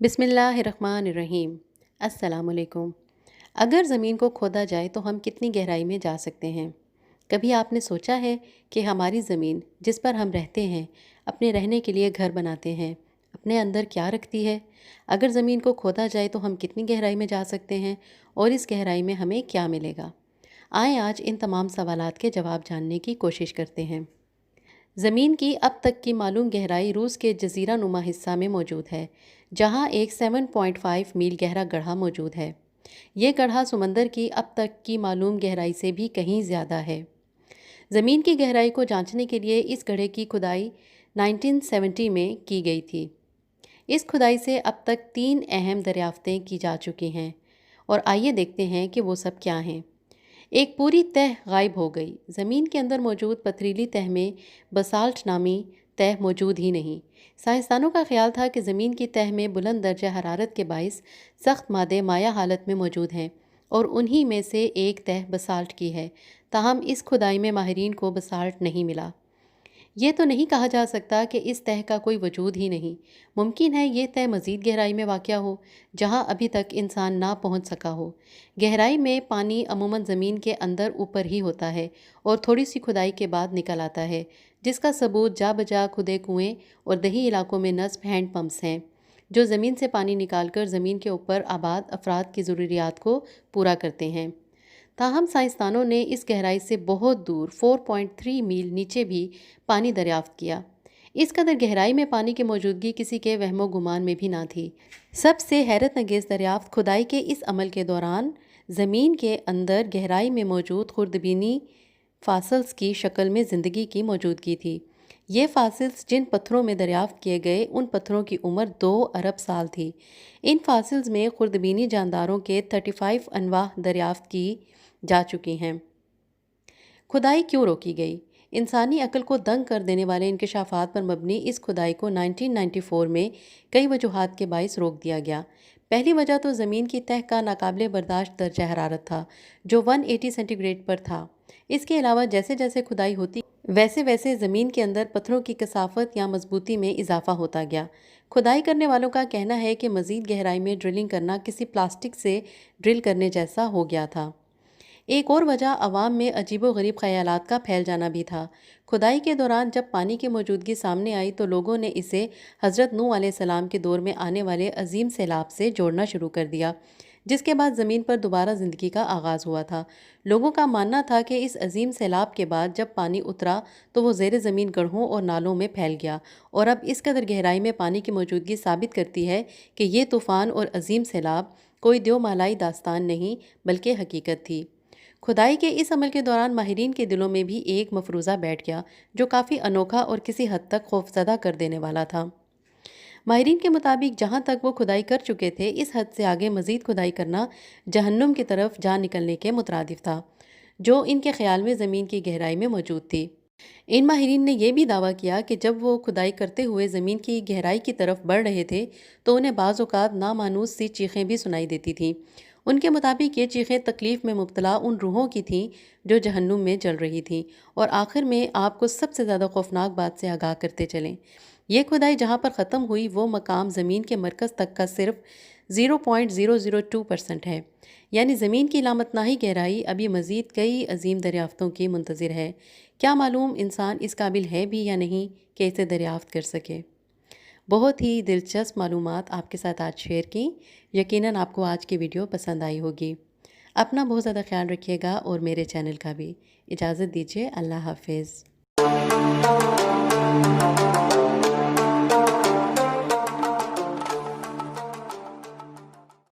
बिस्मिल्लाहिर्रहमानिर्रहीम। अस्सलामुअलैकुम। अगर ज़मीन को खोदा जाए तो हम कितनी गहराई में जा सकते हैं? कभी आपने सोचा है कि हमारी ज़मीन जिस पर हम रहते हैं, अपने रहने के लिए घर बनाते हैं, अपने अंदर क्या रखती है? अगर ज़मीन को खोदा जाए तो हम कितनी गहराई में जा सकते हैं और इस गहराई में हमें क्या मिलेगा? आएँ आज इन तमाम सवालात के जवाब जानने की कोशिश करते हैं। ज़मीन की अब तक की मालूम गहराई रूस के जज़ीरा नुमा हिस्सा में मौजूद है, जहां एक 7.5 मील गहरा गड्ढा मौजूद है। ये गड्ढा समंदर की अब तक की मालूम गहराई से भी कहीं ज़्यादा है। ज़मीन की गहराई को जांचने के लिए इस गड्ढे की खुदाई 1970 में की गई थी। इस खुदाई से अब तक 3 अहम दरियाफ्तें की जा चुकी हैं और आइए देखते हैं कि वो सब क्या हैं। एक पूरी तह गायब हो गई। ज़मीन के अंदर मौजूद पथरीली तह में बसाल्ट नामी तह मौजूद ही नहीं। साइंसदानों का ख्याल था कि ज़मीन की तह में बुलंद दर्जा हरारत के बाइस सख्त मादे माया हालत में मौजूद हैं और उन्हीं में से एक तह बसाल्ट की है। ताहम इस खुदाई में माहिरीन को बसाल्ट नहीं मिला। ये तो नहीं कहा जा सकता कि इस तह का कोई वजूद ही नहीं। मुमकिन है ये तह मज़ीद गहराई में वाक़या हो, जहाँ अभी तक इंसान ना पहुँच सका हो। गहराई में पानी अमूमन ज़मीन के अंदर ऊपर ही होता है और थोड़ी सी खुदाई के बाद निकल आता है, जिसका सबूत जा बजा खुदे कुएँ और दही इलाकों में नस्ब हैंड पंप्स हैं, जो ज़मीन से पानी निकाल कर ज़मीन के ऊपर आबाद अफराद की ज़रूरियात को पूरा करते हैं। ताहम साइंसदानों ने इस गहराई से बहुत दूर 4.3 मील नीचे भी पानी दरियाफ्त किया। इस कदर गहराई में पानी की मौजूदगी किसी के वहमो गुमान में भी ना थी। सबसे हैरत अंगेज़ दरियाफ्त खुदाई के इस अमल के दौरान ज़मीन के अंदर गहराई में मौजूद खुर्दबीनी फासल्स की शक्ल में ज़िंदगी की मौजूदगी थी। ये फासिल्स जिन पत्थरों में दरियाफ्त किए गए, उन पत्थरों की उम्र 2 अरब साल थी। इन फासिल्स में खुर्दबीनी जानदारों के 35 अनवाह दरियाफ्त की जा चुकी हैं। खुदाई क्यों रोकी गई? इंसानी अक्ल को दंग कर देने वाले इंकशाफात पर मबनी इस खुदाई को 1994 में कई वजूहात के बाइस रोक दिया गया। पहली वजह तो ज़मीन की तह का नाकाबिले बर्दाश्त दर्जा हरारत था, जो 180 सेंटीग्रेड पर था। इसके अलावा जैसे जैसे खुदाई होती वैसे वैसे ज़मीन के अंदर पत्थरों की कसाफत या मजबूती में इजाफा होता गया। खुदाई करने वालों का कहना है कि मज़ीद गहराई में ड्रिलिंग करना किसी प्लास्टिक से ड्रिल करने जैसा हो गया था। एक और वजह अवाम में अजीबो-गरीब ख़यालात का फैल जाना भी था। खुदाई के दौरान जब पानी की मौजूदगी सामने आई तो लोगों ने इसे हज़रत नूह अलैहिस्सलाम के दौर में आने वाले अजीम सैलाब से जोड़ना शुरू कर दिया, जिसके बाद ज़मीन पर दोबारा ज़िंदगी का आगाज़ हुआ था। लोगों का मानना था कि इस अजीम सैलाब के बाद जब पानी उतरा तो वो ज़ेरे ज़मीन गड्ढों और नालों में फैल गया और अब इस कदर गहराई में पानी की मौजूदगी साबित करती है कि ये तूफ़ान और अजीम सैलाब कोई द्योमालाई दास्तान नहीं बल्कि हकीकत थी। खुदाई के इस अमल के दौरान माहिरीन के दिलों में भी एक मफरूज़ा बैठ गया, जो काफ़ी अनोखा और किसी हद तक खौफज़दा कर देने वाला था। माहिरीन के मुताबिक जहाँ तक वो खुदाई कर चुके थे, इस हद से आगे मज़ीद खुदाई करना जहन्नुम की तरफ जा निकलने के मुतरादिफ था, जो इनके ख्याल में ज़मीन की गहराई में मौजूद थी। इन माहिरीन ने यह भी दावा किया कि जब वो खुदाई करते हुए ज़मीन की गहराई की तरफ बढ़ रहे थे तो उन्हें बाज़ औक़ात नामानूस सी चीखें भी सुनाई देती थीं। उनके मुताबिक ये चीखें तकलीफ़ में मुब्तला उन रूहों की थीं जो जहन्नुम में जल रही थीं और आखिर में आपको सबसे ज़्यादा खौफनाक बात से आगाह करते चलें। ये खुदाई जहाँ पर ख़त्म हुई वो मकाम ज़मीन के मरकज़ तक का सिर्फ 0.002% है, यानी ज़मीन की लामतनाही गहराई अभी मज़ीद कई अजीम दरियाफ्तों की मुंतज़िर है। क्या मालूम इंसान इस काबिल है भी या नहीं कि इसे दरियाफ्त कर सके। बहुत ही दिलचस्प मालूमात आपके साथ आज शेयर की। यकीनन आपको आज की वीडियो पसंद आई होगी। अपना बहुत ज़्यादा ख्याल रखिएगा और मेरे चैनल का भी। इजाज़त दीजिए। अल्लाह हाफ़िज़।